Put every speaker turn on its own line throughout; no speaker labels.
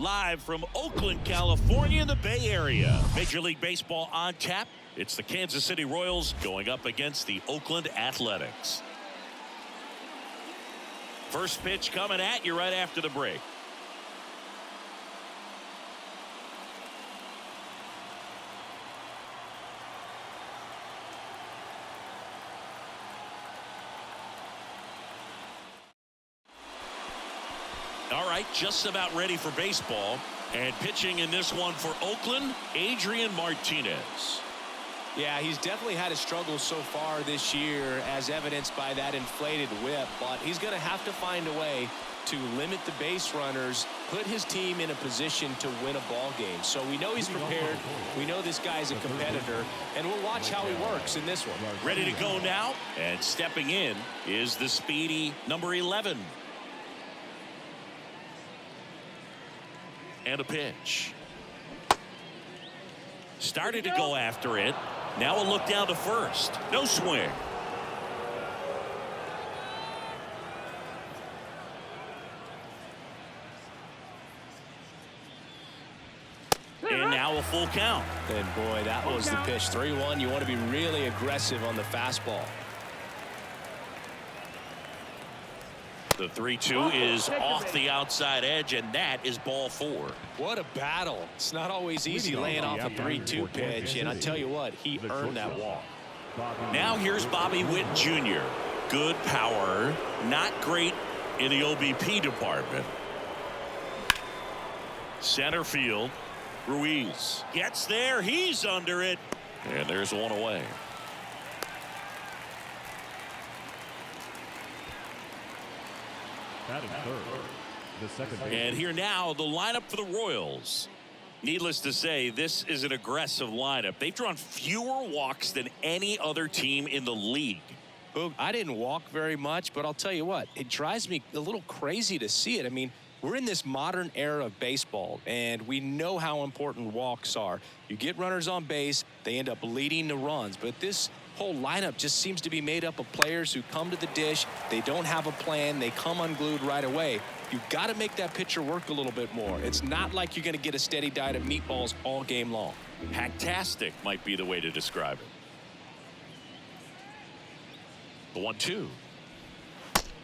live from Oakland, California in the Bay Area. Major League Baseball on tap. It's the Kansas City Royals going up against the Oakland Athletics. First pitch coming at you right after the break. All right, just about ready for baseball. And pitching in this one for Oakland, Adrian Martinez.
Yeah, he's definitely had a struggle so far this year, as evidenced by that inflated whip. But he's going to have to find a way to limit the base runners, put his team in a position to win a ball game. So we know he's prepared. We know this guy's a competitor, and we'll watch how he works in this one.
Ready to go now, and stepping in is the speedy number 11. And a pitch. Started to go after it. Now a look down to first. No swing. And now a full count.
And boy, that was the pitch. 3-1. You want to be really aggressive on the fastball.
The 3-2 is off the outside edge, and that is ball 4.
What a battle. It's not always easy laying off a 3-2 pitch, and I tell you what, he earned that walk.
Now here's Bobby Witt Jr. Good power, not great in the OBP department. Center field, Ruiz gets there. He's under it, and there's one away. And here now, the lineup for the Royals. Needless to say, this is an aggressive lineup. They've drawn fewer walks than any other team in the league.
Boog, I didn't walk very much, but I'll tell you what, it drives me a little crazy to see it. I mean, we're in this modern era of baseball, and we know how important walks are. You get runners on base, they end up leading to runs, but this whole lineup just seems to be made up of players who come to the dish. They don't have a plan. They come unglued right away. You've got to make that pitcher work a little bit more. It's not like you're going to get a steady diet of meatballs all game long.
Hacktastic might be the way to describe it. The 1-2.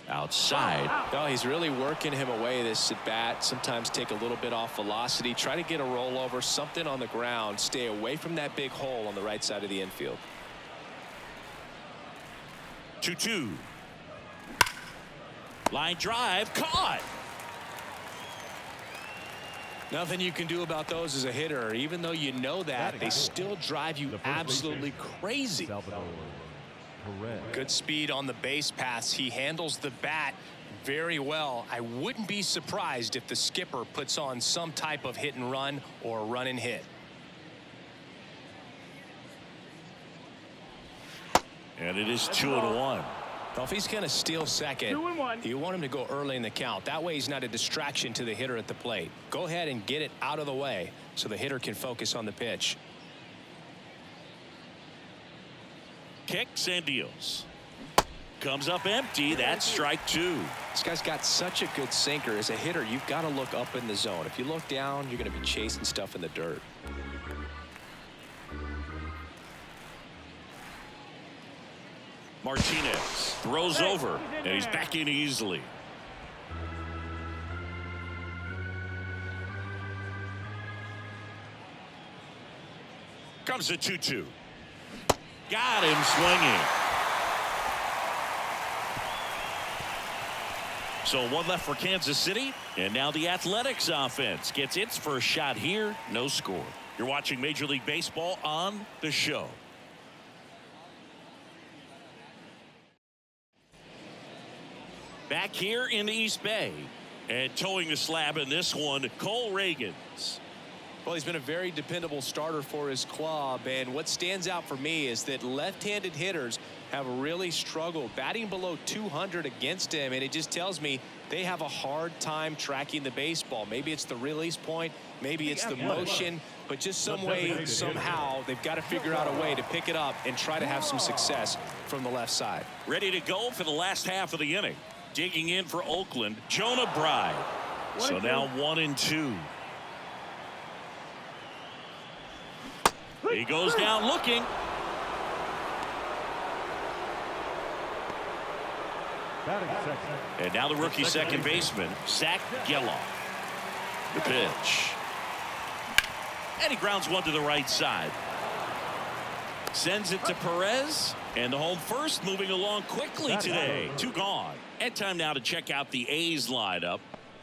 Outside.
Oh, he's really working him away, this at bat. Sometimes take a little bit off velocity. Try to get a rollover, something on the ground. Stay away from that big hole on the right side of the infield.
2-2. Line drive caught.
Nothing you can do about those as a hitter. Even though you know that, they still drive you absolutely crazy. Good speed on the base paths. He handles the bat very well. I wouldn't be surprised if the skipper puts on some type of hit and run or run and hit.
And it is 2-1.
Well, if he's going to steal second, you want him to go early in the count. That way he's not a distraction to the hitter at the plate. Go ahead and get it out of the way so the hitter can focus on the pitch.
Kicks and deals. Comes up empty. That's strike 2.
This guy's got such a good sinker. As a hitter, you've got to look up in the zone. If you look down, you're going to be chasing stuff in the dirt.
Martinez throws over, and he's back in easily. Comes the 2-2. Got him swinging. So one left for Kansas City, and now the Athletics offense gets its first shot here. No score. You're watching Major League Baseball on the show. Back here in the East Bay, and towing the slab in this one, Cole Reagans.
Well, he's been a very dependable starter for his club, and what stands out for me is that left-handed hitters have really struggled batting below 200 against him, and it just tells me they have a hard time tracking the baseball. Maybe it's the release point, maybe it's the motion, but just some way, somehow, they've got to figure out a way to pick it up and try to have some success from the left side.
Ready to go for the last half of the inning. Digging in for Oakland, Jonah Bride. So now 1-2. He goes down looking. And now the rookie second baseman, Zach Geloff. The pitch. And he grounds one to the right side. Sends it to Perez. And the home first moving along quickly today. 2 gone. And time now to check out the A's lineup.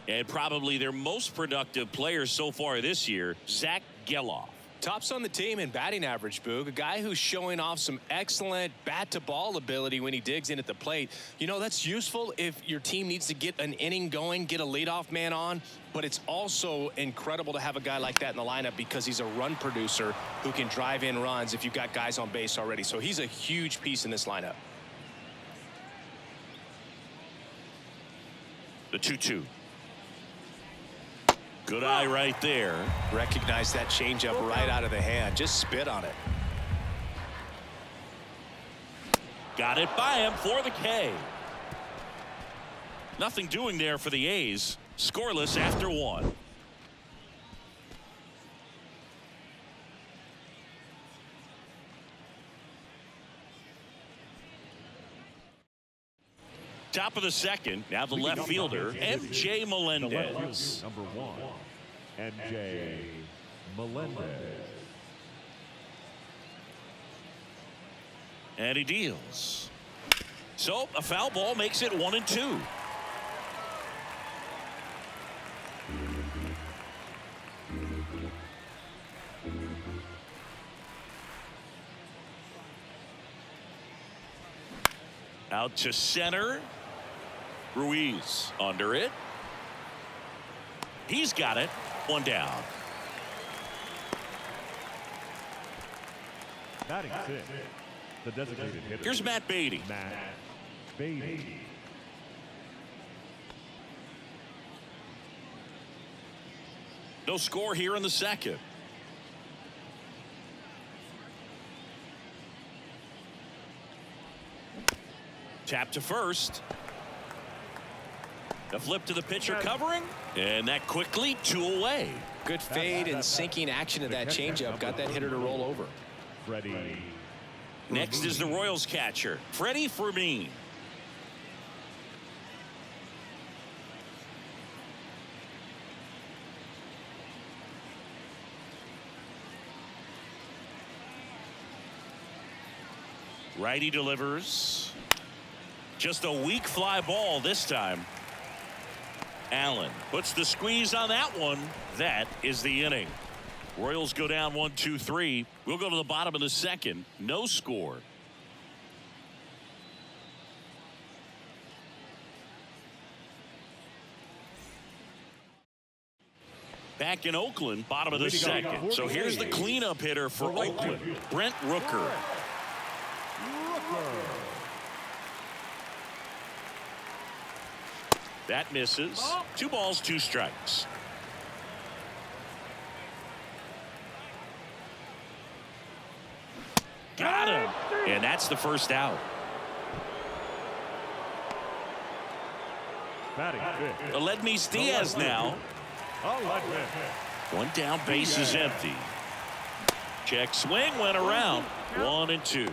And probably their most productive player so far this year, Zach Geloff.
Tops on the team in batting average, Boog. A guy who's showing off some excellent bat-to-ball ability when he digs in at the plate. You know, that's useful if your team needs to get an inning going, get a leadoff man on. But it's also incredible to have a guy like that in the lineup because he's a run producer who can drive in runs if you've got guys on base already. So he's a huge piece in this lineup.
The 2-2. Good eye right there.
Recognize that changeup right out of the hand. Just spit on it.
Got it by him for the K. Nothing doing there for the A's. Scoreless after 1. Top of the second. Now the left fielder, M.J. Melendez.
Number 1, M.J. Melendez.
And he deals. So a foul ball makes it 1-2. Out to center. Ruiz under it. He's got it. 1 down.
Batting 6, the designated hitter.
Here's Matt Beatty.
Matt Beatty.
No score here in the second. Tap to first. The flip to the pitcher covering. And that quickly 2 away.
Good fade and sinking action of that changeup. Got that hitter to roll over.
Freddie.
Next is the Royals catcher, Freddie Fermin. Righty delivers. Just a weak fly ball this time. Allen puts the squeeze on that one. That is the inning. Royals go down 1-2-3. We'll go to the bottom of the second. No score. Back in Oakland, bottom of the second. So here's the cleanup hitter for Oakland, Brent Rooker. That misses. 2 balls, 2 strikes. Got him. And that's the first out.
Batting 5th.
Aledmys Diaz now. 1 down, base is empty. Check swing, went around. 1-2.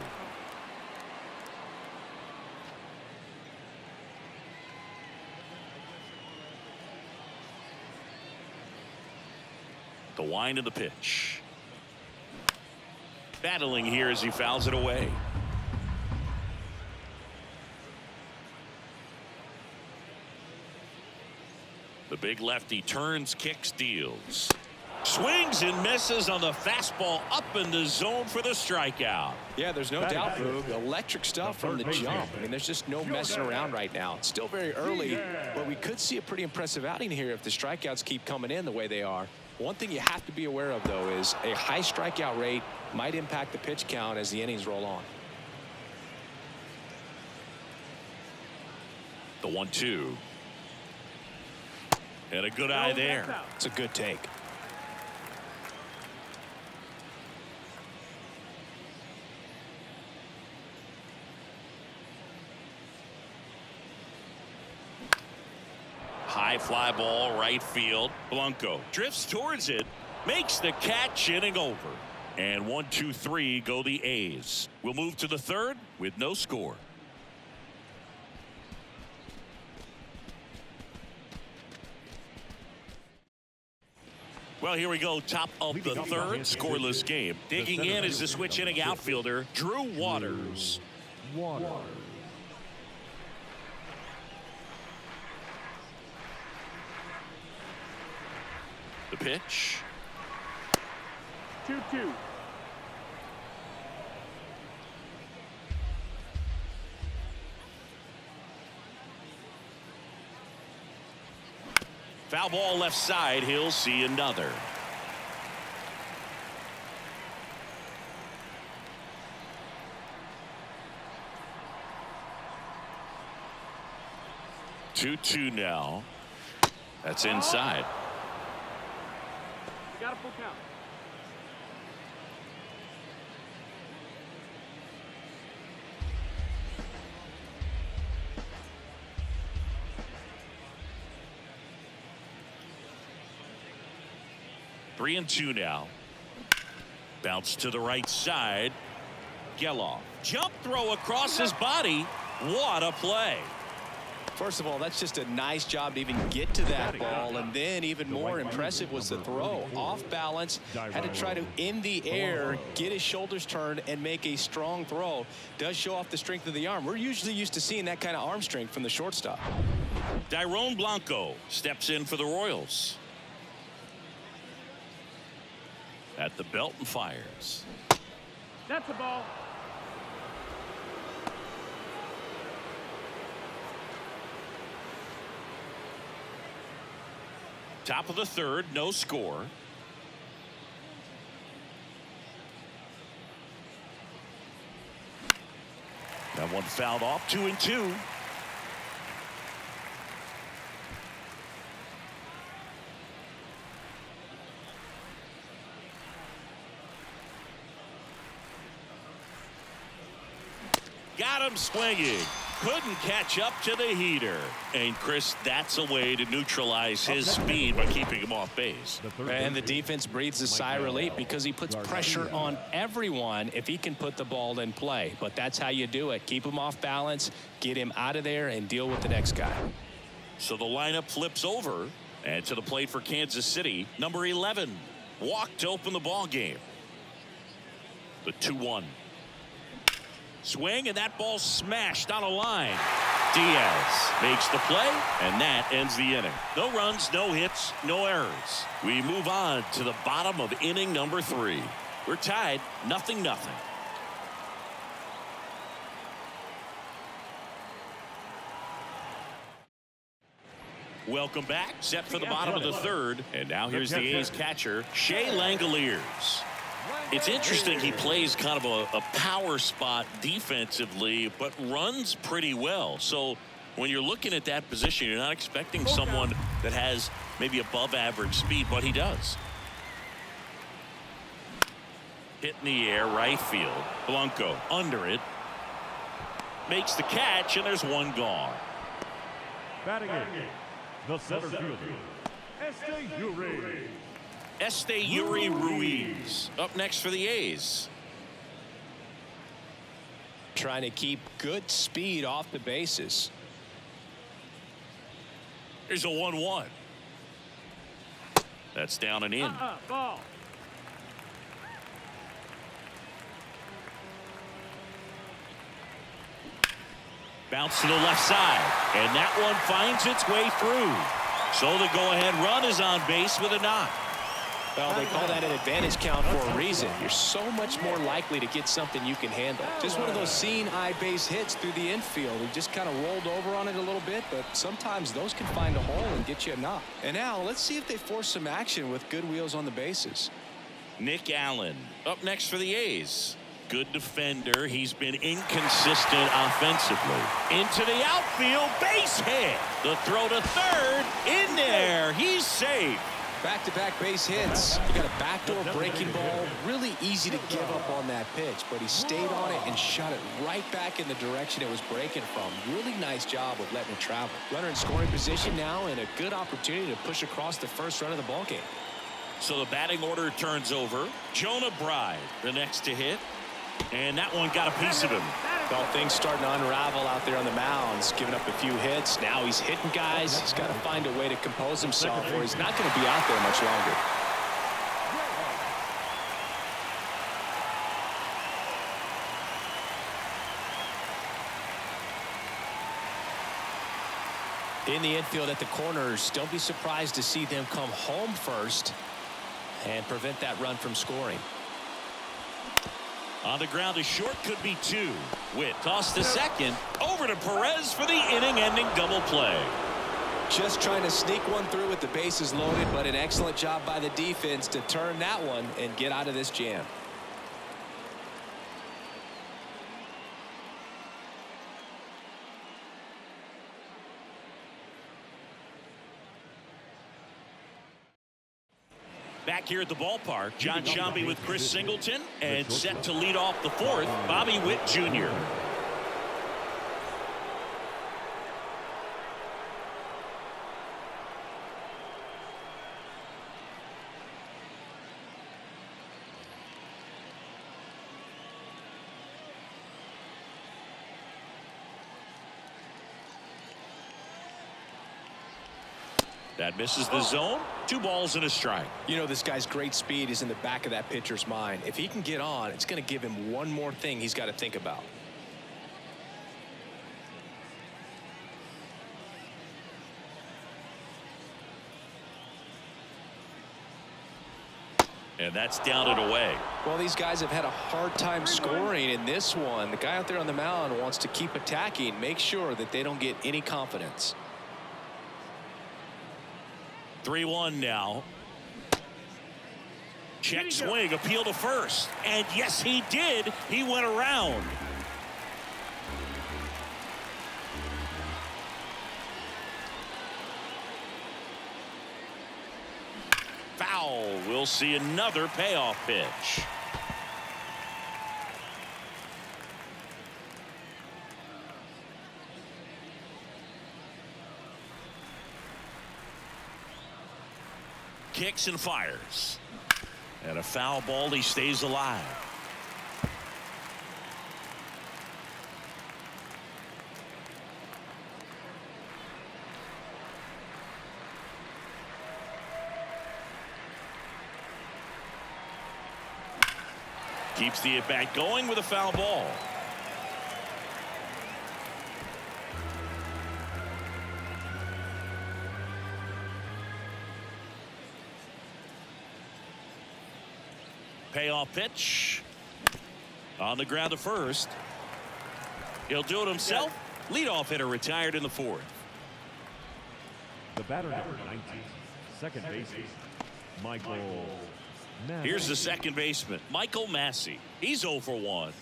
The wind of the pitch. Battling here as he fouls it away. The big lefty turns, kicks, deals. Swings and misses on the fastball up in the zone for the strikeout.
Yeah, there's no doubt, Boog. Electric stuff from the jump. I mean, there's just no messing around right now. It's still very early, but we could see a pretty impressive outing here if the strikeouts keep coming in the way they are. One thing you have to be aware of, though, is a high strikeout rate might impact the pitch count as the innings roll on.
The 1-2. And a good eye there.
It's a good take.
High fly ball, right field. Blanco drifts towards it, makes the catch, inning over. And 1-2-3 go the A's. We'll move to the third with no score. Well, here we go. Top of the third, scoreless game. Digging in is the switch inning outfielder, Drew Waters. The pitch.
2-2.
Foul ball left side. He'll see another. Two now. That's inside.
Got a full count.
Three and two now. Bounce to the right side. Geloff. Jump throw across his body. What a play.
First of all, that's just a nice job to even get to that ball, and then even more impressive was the throw. Off balance, had to try to in the air, get his shoulders turned, and make a strong throw. Does show off the strength of the arm. We're usually used to seeing that kind of arm strength from the shortstop.
Dairon Blanco steps in for the Royals. At the belt and fires.
That's a ball.
Top of the third, no score. That one fouled off. 2 and 2. Got him swinging. Couldn't catch up to the heater. And Chris, that's a way to neutralize his speed by keeping him off base.
And the defense breathes a sigh of relief because he puts pressure on everyone if he can put the ball in play. But that's how you do it. Keep him off balance, get him out of there, and deal with the next guy.
So the lineup flips over, and to the plate for Kansas City, number 11. Walked to open the ball game. The 2-1. Swing, and that ball smashed on a line. Diaz makes the play, and that ends the inning. No runs, no hits, no errors. We move on to the bottom of inning number 3. We're tied 0-0. Welcome back. Set for the bottom of the third. And now here's the A's catcher, Shea Langoliers. It's interesting he plays kind of a power spot defensively, but runs pretty well. So when you're looking at that position, you're not expecting someone that has maybe above average speed, but he does. Hit in the air, right field. Blanco under it. Makes the catch, and there's one gone.
Batting in, the center fielder,
Esteury Ruiz up next for the A's.
Trying to keep good speed off the bases.
Here's a 1-1. That's down and in.
Ball.
Bounce to the left side, and that one finds its way through. So the go-ahead run is on base with a knock.
Well, they call that an advantage count for a reason. You're so much more likely to get something you can handle. Just one of those seeing eye base hits through the infield. He just kind of rolled over on it a little bit, but sometimes those can find a hole and get you a knock. And now let's see if they force some action with good wheels on the bases.
Nick Allen up next for the A's. Good defender. He's been inconsistent offensively. Into the outfield, base hit. The throw to third, in there. He's safe.
Back-to-back base hits. You got a backdoor breaking ball. Really easy to give up on that pitch, but he stayed on it and shot it right back in the direction it was breaking from. Really nice job of letting it travel. Runner in scoring position now, and a good opportunity to push across the first run of the ball game.
So the batting order turns over. Jonah Bride, the next to hit. And that one got a piece of him.
Well, things starting to unravel out there on the mounds. Giving up a few hits. Now he's hitting guys. He's got to find a way to compose himself, or he's not going to be out there much longer. In the infield at the corners, don't be surprised to see them come home first and prevent that run from scoring.
On the ground, a short, could be two. Witt tossed to second, over to Perez for the inning-ending double play.
Just trying to sneak one through with the bases loaded, but an excellent job by the defense to turn that one and get out of this jam.
Back here at the ballpark, John Sciambi with Chris Singleton, and set to lead off the fourth, Bobby Witt Jr. That misses the zone. 2 balls and a strike.
You know, this guy's great speed is in the back of that pitcher's mind. If he can get on, it's going to give him one more thing he's got to think about.
And that's down and away.
Well, these guys have had a hard time scoring in this one. The guy out there on the mound wants to keep attacking, make sure that they don't get any confidence.
3-1 now. Check swing, appeal to first. And yes, he did. He went around. Foul. We'll see another payoff pitch. Kicks and fires. And a foul ball. He stays alive. Keeps the at-bat going with a foul ball. Payoff pitch. On the ground to first. He'll do it himself. Leadoff hitter retired in the fourth.
The batter, number 19, second baseman, Michael Massey.
Here's the second baseman, Michael Massey. He's 0 for 1.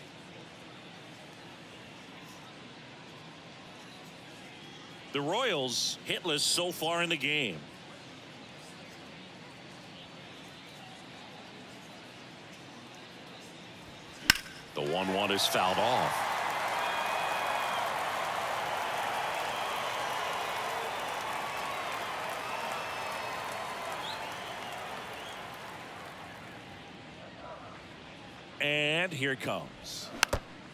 The Royals hitless so far in the game. The 1-1 is fouled off. And here it comes.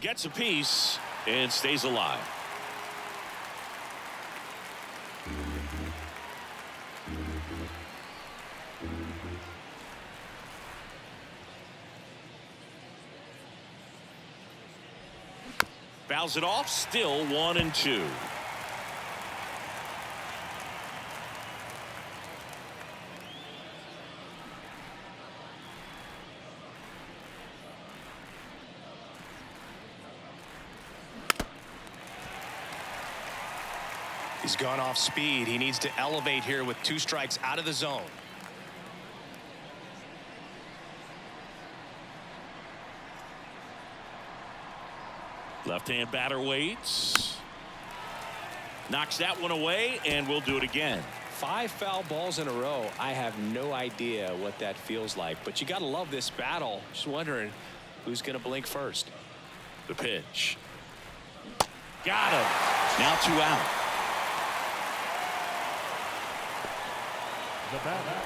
Gets a piece and stays alive. Fouls it off. Still 1-2.
He's gone off speed. He needs to elevate here with 2 strikes out of the zone.
Left-hand batter waits. Knocks that one away, and we'll do it again.
5 foul balls in a row. I have no idea what that feels like, but you got to love this battle. Just wondering who's going to blink first.
The pitch. Got him. Now 2 out.
The batter,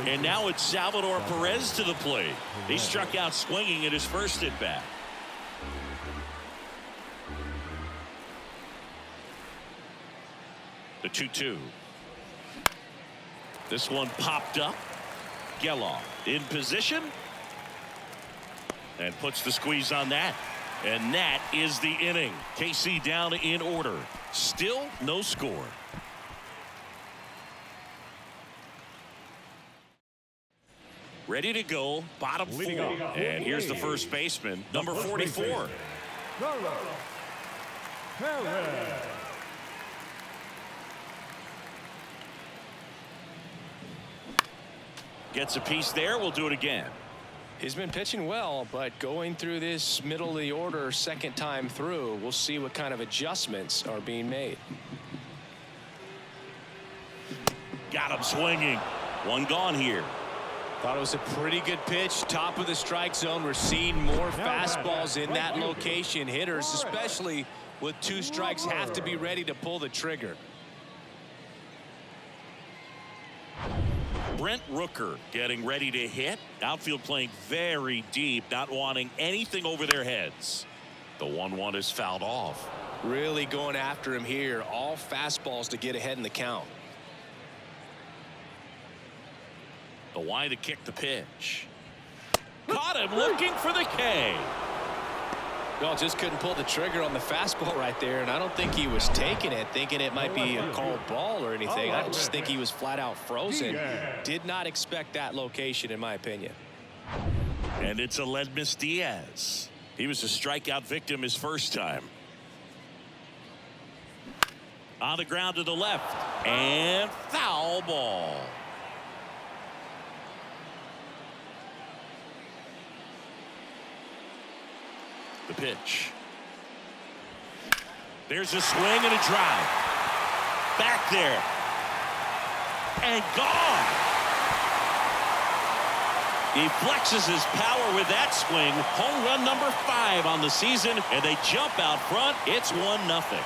And now it's Salvador Perez to the plate. He struck out swinging at his first at bat. The 2-2. This one popped up. Geloff in position and puts the squeeze on that. And that is the inning. KC down in order. Still no score. Ready to go, bottom four. And here's the first baseman, number 44. Gets a piece there. We'll do it again.
He's been pitching well, but going through this middle of the order second time through, we'll see what kind of adjustments are being made.
Got him swinging. One gone here.
Thought it was a pretty good pitch. Top of the strike zone. We're seeing more fastballs in that location. Hitters, especially with 2 strikes, have to be ready to pull the trigger.
Brent Rooker getting ready to hit. Outfield playing very deep, not wanting anything over their heads. The 1-1 is fouled off.
Really going after him here. All fastballs to get ahead in the count.
The Y to kick the pitch. Caught him looking for the K.
Well, just couldn't pull the trigger on the fastball right there, and I don't think he was taking it, thinking it might be a called ball or anything. I just think he was flat out frozen. Did not expect that location, in my opinion.
And it's Aledmys Diaz. He was a strikeout victim his first time. On the ground to the left, and foul ball. The pitch. There's a swing and a drive. Back there. And gone. He flexes his power with that swing. Home run number 5 on the season, and they jump out front. It's 1-0.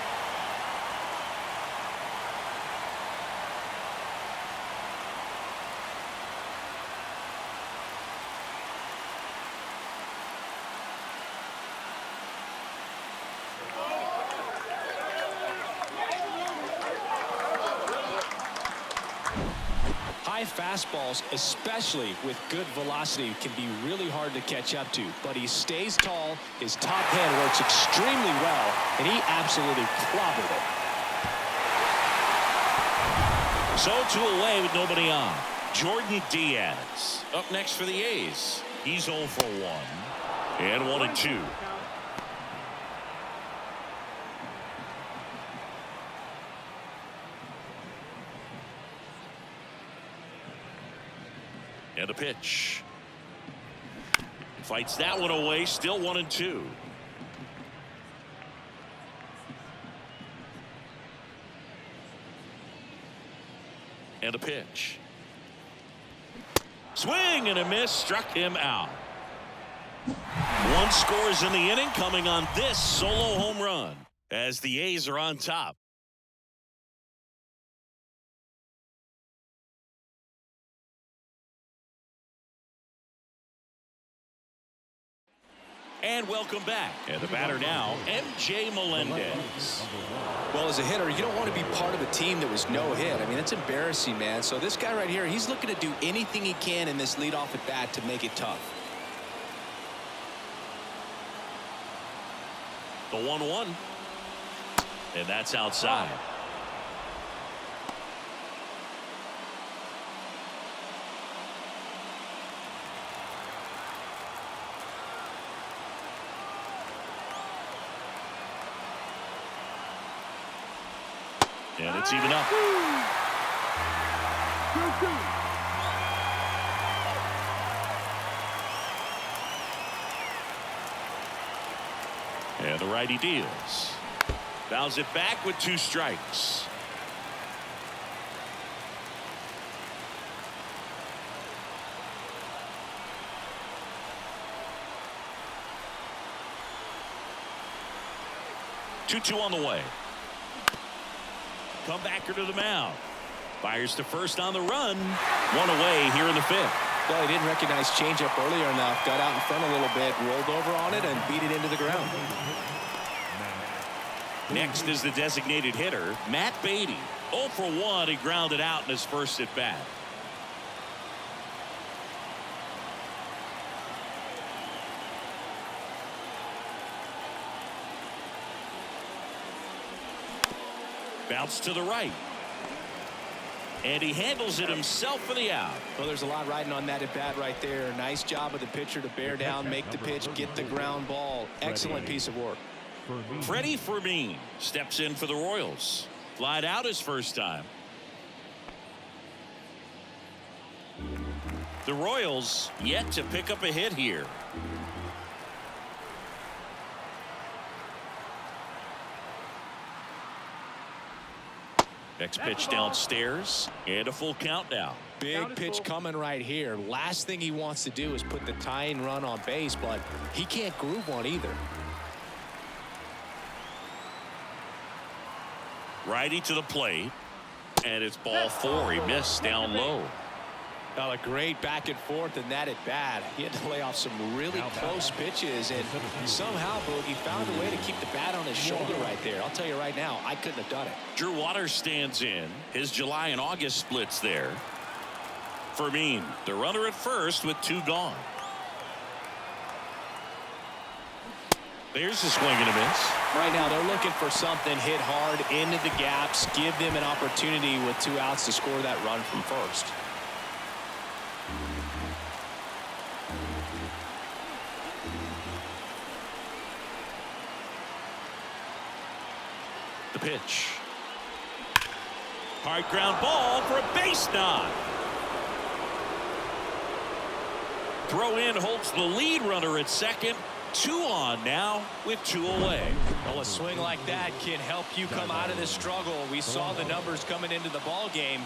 High fastballs, especially with good velocity, can be really hard to catch up to, but he stays tall. His top hand works extremely well, and he absolutely clobbered it.
So 2 away with nobody on. Jordan Diaz up next for the A's. He's 0 for 1 and 1-2. And a pitch. Fights that one away. Still 1-2. And a pitch. Swing and a miss. Struck him out. 1 scores in the inning, coming on this solo home run as the A's are on top. And welcome back. And the batter now, MJ Melendez.
Well, as a hitter, you don't want to be part of a team that was no hit. I mean, that's embarrassing, man. So this guy right here, he's looking to do anything he can in this leadoff at bat to make it tough.
The 1-1. And that's outside. And it's even up. And the righty deals. Bounds it back with 2 strikes. Two on the way. Comebacker to the mound. Fires to first on the run. One away here in the fifth.
Well, he didn't recognize changeup earlier enough. Got out in front a little bit, rolled over on it, and beat it into the ground.
Next is the designated hitter, Matt Beatty. 0 for 1. He grounded out in his first at bat. Bounce to the right. And he handles it himself for the out.
Well, there's a lot riding on that at bat right there. Nice job of the pitcher to bear down, make the pitch, get the ground ball. Excellent piece of work.
Freddie Fermin steps in for the Royals. Flied out his first time. The Royals yet to pick up a hit here. Next pitch downstairs and a full count now.
Big pitch coming right here. Last thing he wants to do is put the tying run on base, but he can't groove one either.
Righty to the plate, and it's ball 4. He missed down low.
Well, a great back and forth in that at bat. He had to lay off some really close pitches, and somehow Boogie found a way to keep the bat on his shoulder right there. I'll tell you right now, I couldn't have done it.
Drew Waters stands in. His July and August splits there. Fermin, the runner at first with 2 gone. There's a swing and a miss.
Right now they're looking for something, hit hard into the gaps, give them an opportunity with 2 outs to score that run from first.
The pitch. Hard ground ball for a base knock. Throw in holds the lead runner at second. 2 on now with 2 away.
Well, a swing like that can help you come out of this struggle. We saw the numbers coming into the ball game,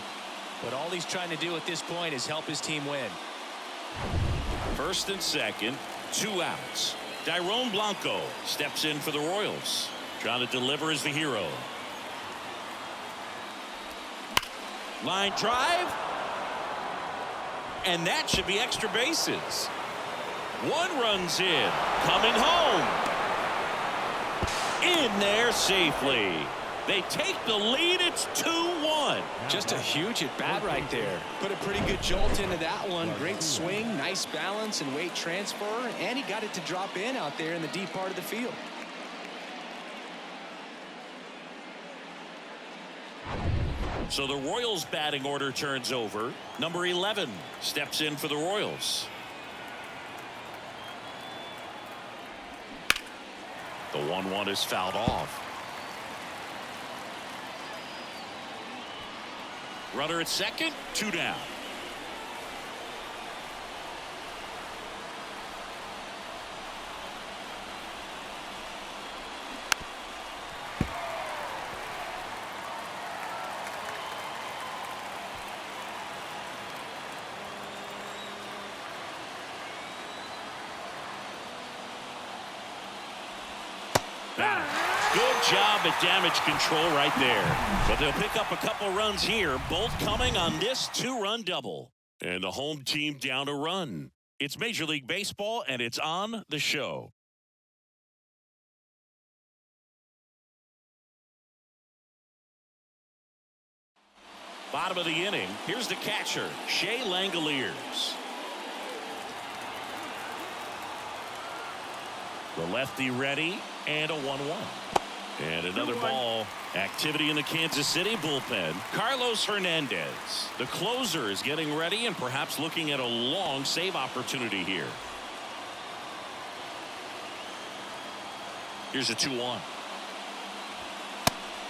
but all he's trying to do at this point is help his team win.
First and second, 2 outs. Dairon Blanco steps in for the Royals. Trying to deliver as the hero. Line drive. And that should be extra bases. 1 runs in. Coming home. In there safely. They take the lead. It's 2-1.
Just a huge at bat right there. Put a pretty good jolt into that one. Great swing, nice balance and weight transfer, and he got it to drop in out there in the deep part of the field.
So the Royals batting order turns over. Number 11 steps in for the Royals. The 1-1 is fouled off. Runner at second, 2 down. Good job at damage control right there. But they'll pick up a couple runs here, both coming on this 2-run double. And the home team down a run. It's Major League Baseball, and it's on the show. Bottom of the inning, here's the catcher, Shea Langoliers. The lefty ready, and a 1-1. And another ball. Activity in the Kansas City bullpen. Carlos Hernandez, the closer, is getting ready and perhaps looking at a long save opportunity here. Here's a 2-1.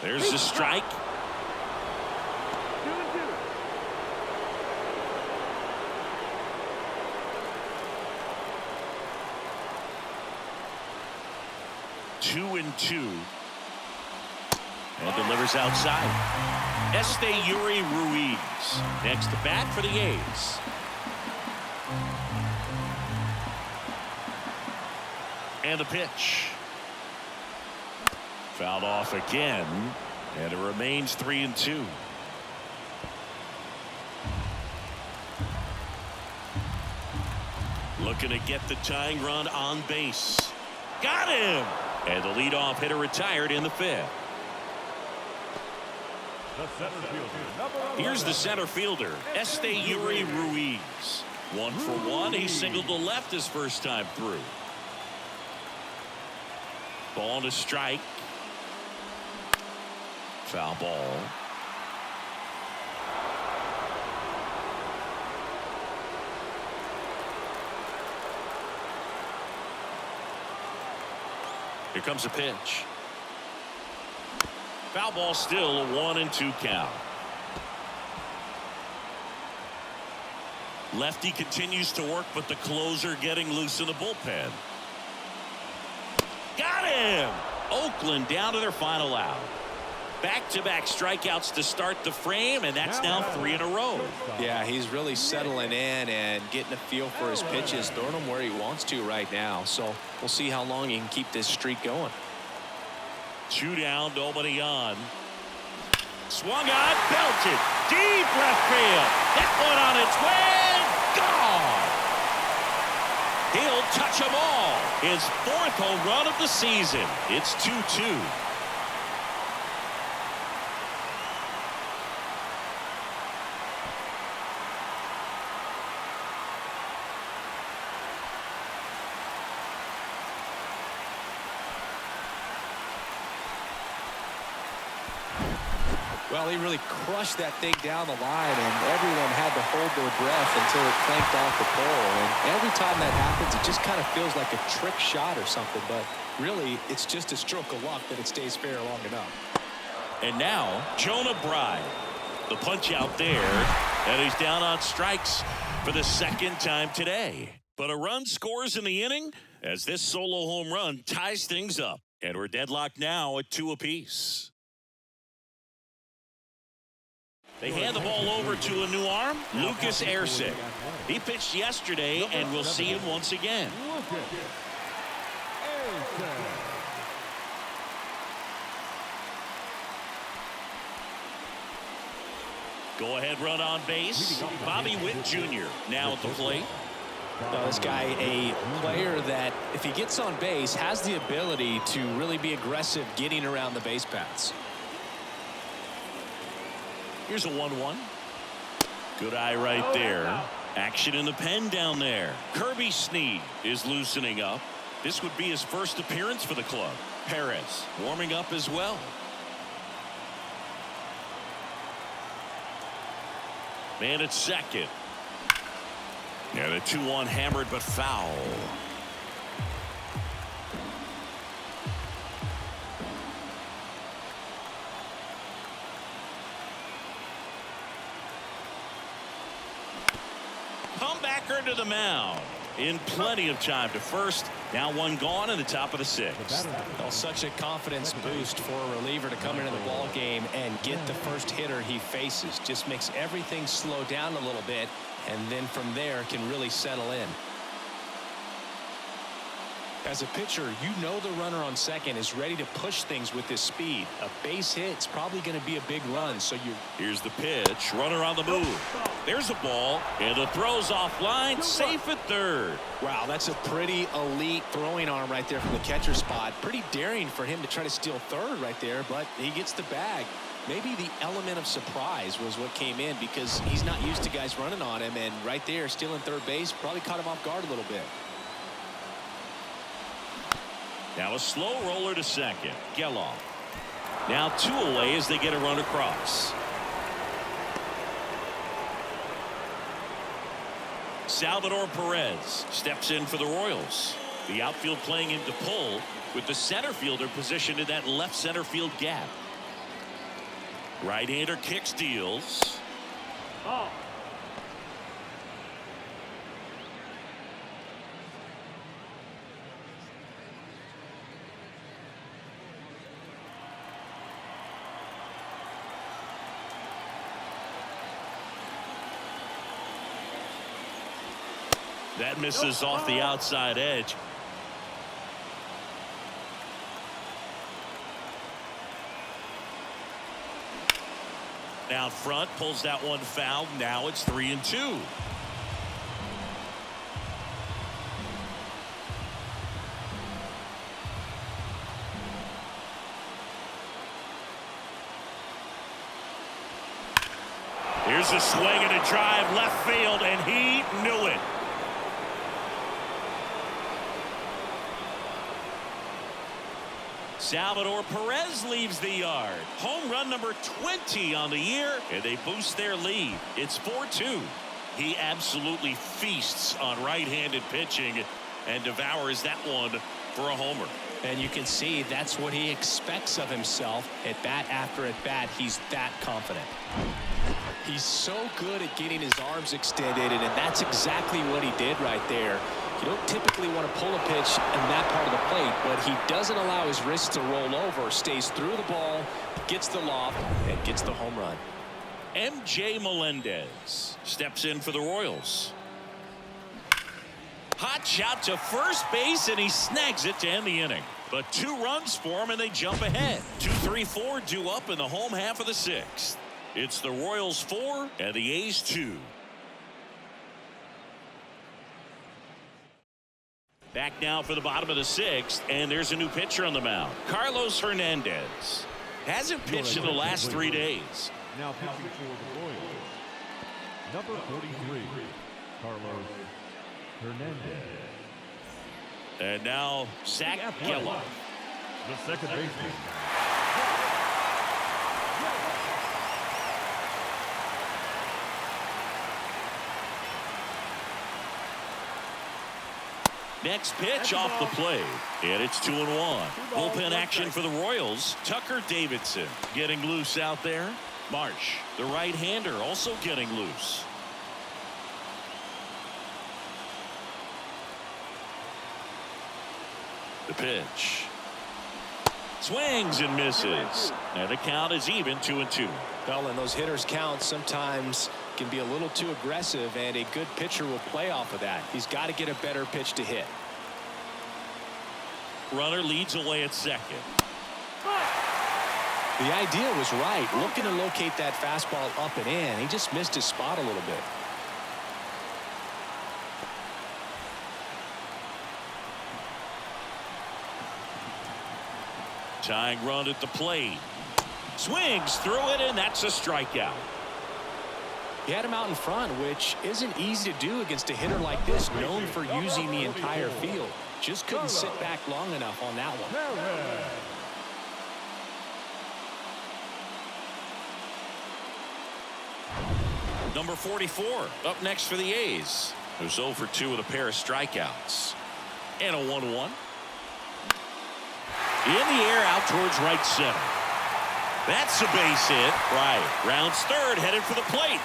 There's the strike. Two and 2. And delivers outside. Esteury Ruiz next to bat for the A's. And the pitch. Fouled off again. And it remains 3 and 2. Looking to get the tying run on base. Got him! And the leadoff hitter retired in the fifth.
The center fielder, number 11.
Here's the center fielder, Esteury Ruiz. 1 for 1. He singled to left his first time through. Ball to strike. Foul ball. Here comes a pitch. Foul ball, still a 1-2 count. Lefty continues to work, but the closer getting loose in the bullpen. Got him! Oakland down to their final out. Back-to-back strikeouts to start the frame, and that's now 3 in a row.
Yeah, he's really settling in and getting a feel for his pitches, throwing them where he wants to right now. So we'll see how long he can keep this streak going.
2 down, nobody on. Swung on, belted, deep left field. That one on its way, gone. He'll touch them all. His 4th home run of the season. It's 2-2.
Well, he really crushed that thing down the line, and everyone had to hold their breath until it clanked off the pole. And every time that happens, it just kind of feels like a trick shot or something. But really, it's just a stroke of luck that it stays fair long enough.
And now, Jonah Bride. The punch out there, and he's down on strikes for the 2nd time today. But a run scores in the inning as this solo home run ties things up. And we're deadlocked now at 2 apiece. They hand the ball over to a new arm, Lucas Erceg. He pitched yesterday, and we'll see him once again. Go ahead, run on base. Bobby Witt Jr. now at the plate.
Now, this guy, a player that, if he gets on base, has the ability to really be aggressive getting around the base paths.
Here's a 1-1. Good eye right there. Action in the pen down there. Kirby Snead is loosening up. This would be his first appearance for the club. Perez warming up as well. Man at second. And a 2-1 hammered but foul. Comebacker to the mound. In plenty of time to first. Now 1 gone in the top of the 6th.
Well, such a confidence boost for a reliever to come into the ball game and get the first hitter he faces. Just makes everything slow down a little bit, and then from there can really settle in. As a pitcher, you know the runner on second is ready to push things with his speed. A base hit's probably going to be a big run, so you...
Here's the pitch. Runner on the move. There's a ball, and the throw's offline. Safe at third.
Wow, that's a pretty elite throwing arm right there from the catcher spot. Pretty daring for him to try to steal third right there, but he gets the bag. Maybe the element of surprise was what came in because he's not used to guys running on him, and right there, stealing third base probably caught him off guard a little bit.
Now a slow roller to second. Geloff. Now 2 away as they get a run across. Salvador Perez steps in for the Royals. The outfield playing into pull with the center fielder positioned in that left center field gap. Right-hander kicks, deals. That misses off the outside edge. Down front, pulls that one foul. Now it's 3-2. Here's a swing and a drive left field, and he knew it. Salvador Perez leaves the yard. Home run number 20 on the year, and they boost their lead. It's 4-2. He absolutely feasts on right-handed pitching and devours that one for a homer.
And you can see that's what he expects of himself at bat after at bat. He's that confident. He's so good at getting his arms extended, and that's exactly what he did right there. You don't typically want to pull a pitch in that part of the plate, but he doesn't allow his wrist to roll over, stays through the ball, gets the loft, and gets the home run.
MJ Melendez steps in for the Royals. Hot shot to first base, and he snags it to end the inning. But 2 runs for him, and they jump ahead. 2-3-4 due up in the home half of the 6th. It's the Royals 4 and the A's 2. Back now for the bottom of the 6th, and there's a new pitcher on the mound. Carlos Hernandez hasn't pitched in the last 3 days.
Now pitching for the Royals, number 43, Carlos Hernandez.
And now Zach Geloff.
The second baseman.
Next pitch off the plate, and it's 2-1. Bullpen action for the Royals. Tucker Davidson getting loose out there. Marsh, the right-hander, also getting loose. The pitch. Swings and misses. And the count is even, 2-2.
Well, and those hitters' counts sometimes can be a little too aggressive, and a good pitcher will play off of that. He's got to get a better pitch to hit.
Runner leads away at second.
The idea was right, looking to locate that fastball up and in. He just missed his spot a little bit.
Tying run at the plate. Swings through it, and that's a strikeout.
He had him out in front, which isn't easy to do against a hitter like this, known for using the entire field. Just couldn't sit back long enough on that one.
Number 44 up next for the A's, who's 0 for 2 with a pair of strikeouts. And a 1-1. In the air out towards right center. That's a base hit. Right. Rounds third, headed for the plate.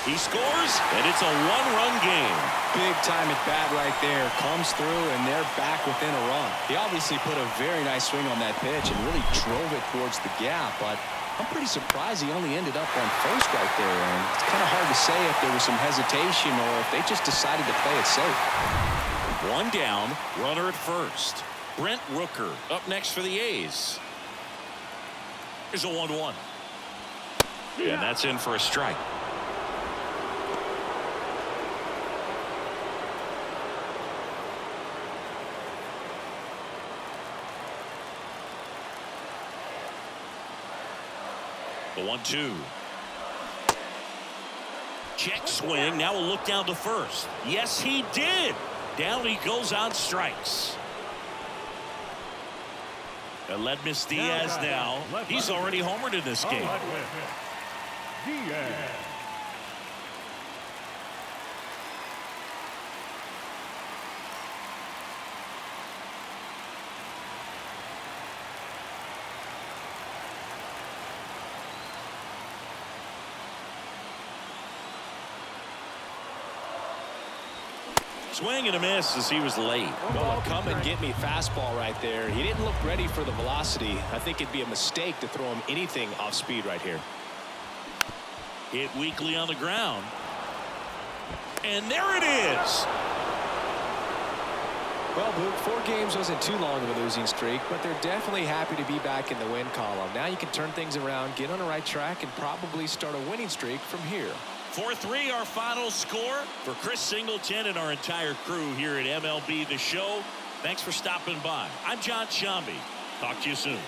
He scores, and it's a 1-run game.
Big time at bat right there. Comes through, and they're back within a run. He obviously put a very nice swing on that pitch and really drove it towards the gap, but I'm pretty surprised he only ended up on first right there. And it's kind of hard to say if there was some hesitation or if they just decided to play it safe.
1 down, runner at first. Brent Rooker up next for the A's. Here's a 1-1. And that's in for a strike. The 1-2. Check swing. Now we'll look down to first. Yes, he did. Down he goes on strikes. Aledmys Diaz now. He's already homered in this game.
Diaz.
Swing and a miss as he was late.
Well, come and get me fastball right there. He didn't look ready for the velocity. I think it'd be a mistake to throw him anything off speed right here.
Hit weakly on the ground. And there it is.
Well, Luke, 4 games wasn't too long of a losing streak, but they're definitely happy to be back in the win column. Now you can turn things around, get on the right track, and probably start a winning streak from here.
4-3 our final score. For Chris Singleton and our entire crew here at MLB The Show, thanks for stopping by. I'm John Shambi. Talk to you soon.